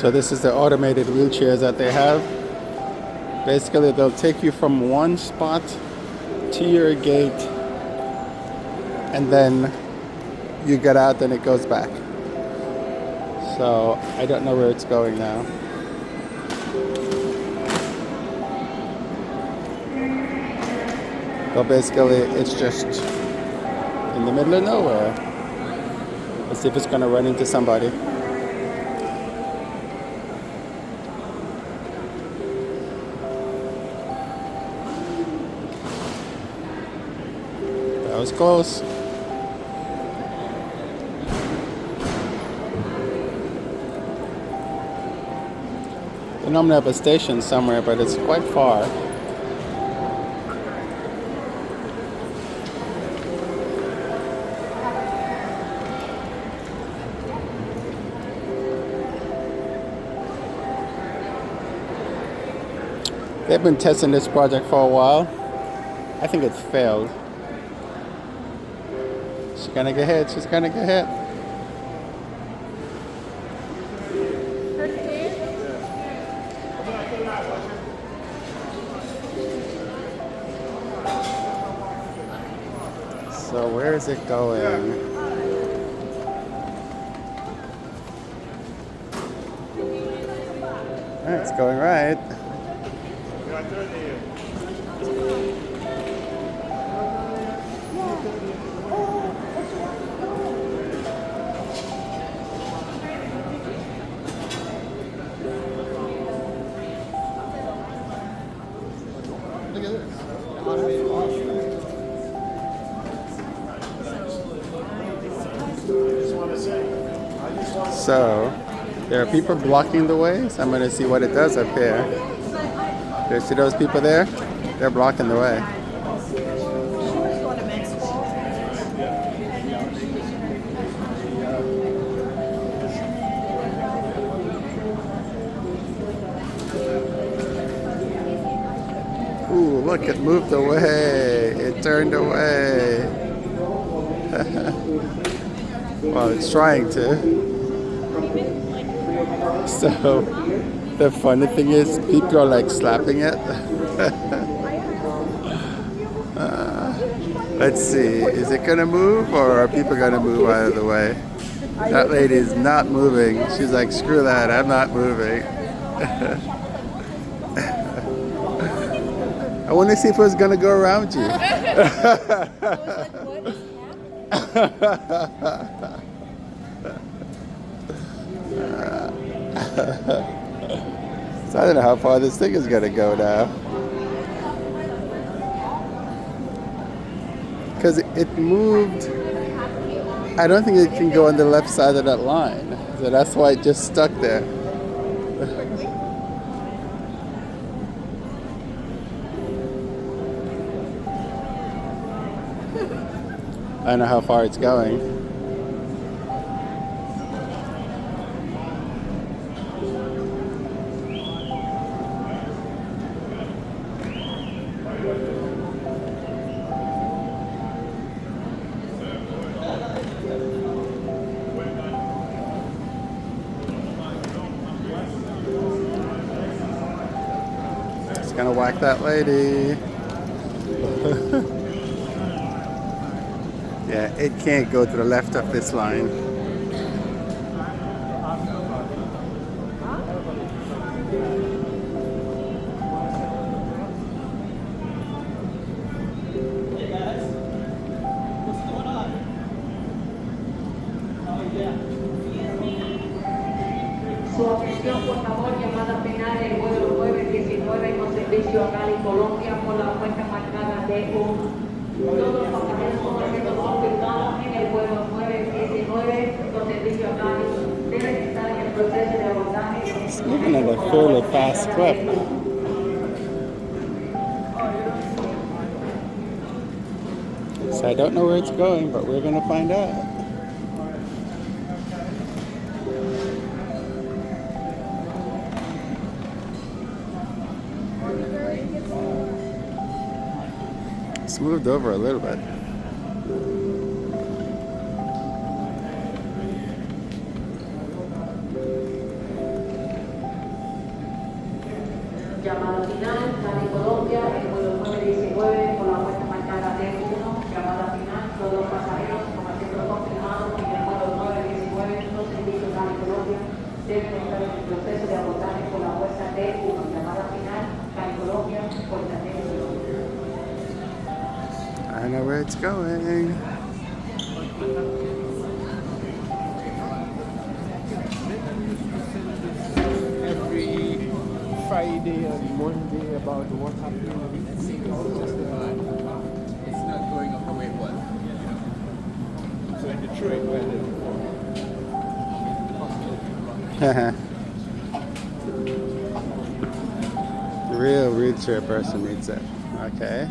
So this is the automated wheelchairs that they have. Basically, they'll take you from one spot to your gate, and then you get out and it goes back. So I don't know where it's going now. But basically, it's just in the middle of nowhere. Let's see if it's gonna run into somebody. That was close. They normally have a station somewhere, but it's quite far. They've been testing this project for a while. I think it's failed. She's gonna get hit. She's gonna get hit. So where is it going? It's going right. So there are people blocking the way, so I'm going to see what it does up here. Do you see those people there? They're blocking the way. Ooh, look, it moved away. It turned away. Well, it's trying to. So the funny thing is, people are like slapping it. Let's see, is it gonna move or are people gonna move out of the way? That lady is not moving. She's like, screw that, I'm not moving. I want to see if it was gonna go around you. So I don't know how far this thing is gonna go now. Because it moved. I don't think it can go on the left side of that line. So that's why it just stuck there. I don't know how far it's going. It's gonna whack that lady. Yeah, it can't go to the left of this line. Su atención, por favor, llamada penal del vuelo 919 con servicio a Cali, Colombia, por la cuenta marcada de todos los pasajeros son confirmados en el vuelo 919 con servicio a Cali. Deben estar en el proceso de abordaje. It's moving at a fairly fast clip. So I don't know where it's going, but we're gonna find out. It's moved over a little bit. know where it's going. Every Friday and Monday about what happened. It's not going up the way it was. So in Detroit, where Real wheelchair person needs it. Okay.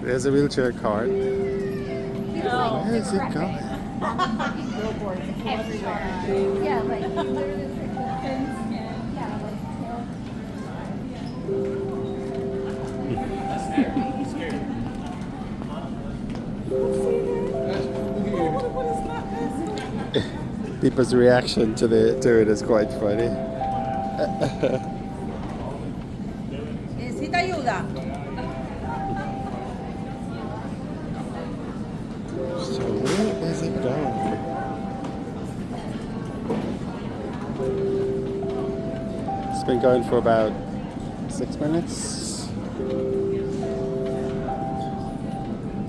There's a wheelchair cart. Where is it going? Billboards everywhere. Yeah, like literally like the fence and yeah, like People's reaction to it is quite funny. ¿Necesita ayuda? So where is it going? It's been going for about 6 minutes.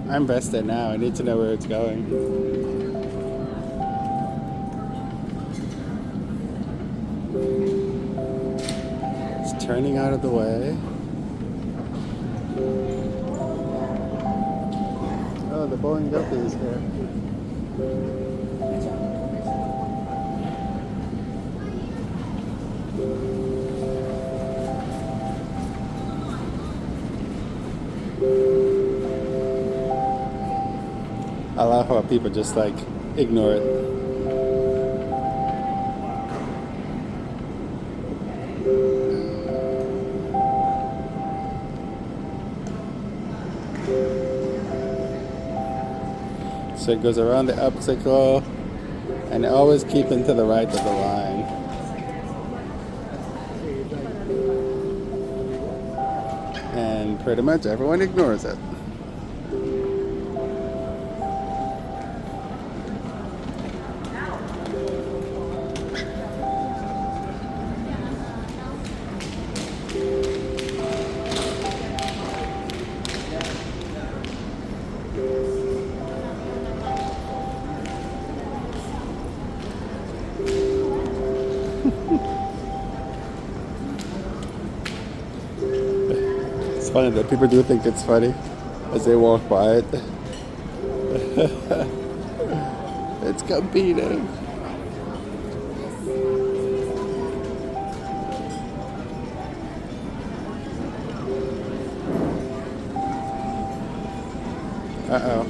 I'm vested now. I need to know where it's going. It's turning out of the way. Oh, the Boeing Guppy is here. I love how people just like ignore it. So it goes around the obstacle and always keeping to the right of the line. And pretty much everyone ignores it. It's funny that people do think it's funny as they walk by it. It's competing. Uh-oh.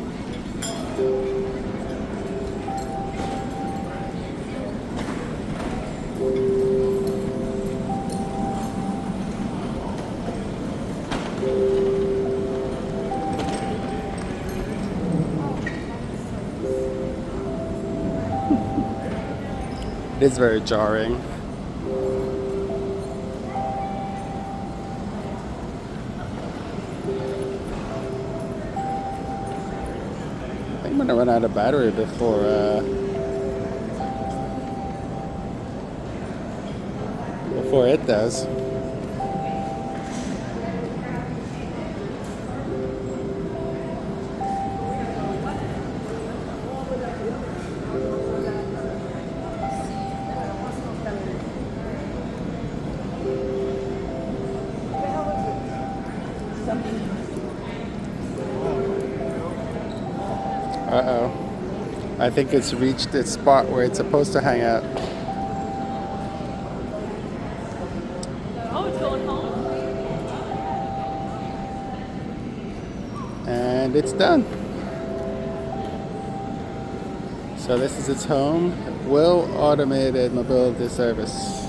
It is very jarring. I think I'm gonna run out of battery before it does. Uh-oh. I think it's reached its spot where it's supposed to hang out. Oh, it's going home. And it's done. So this is its home. Well automated mobility service.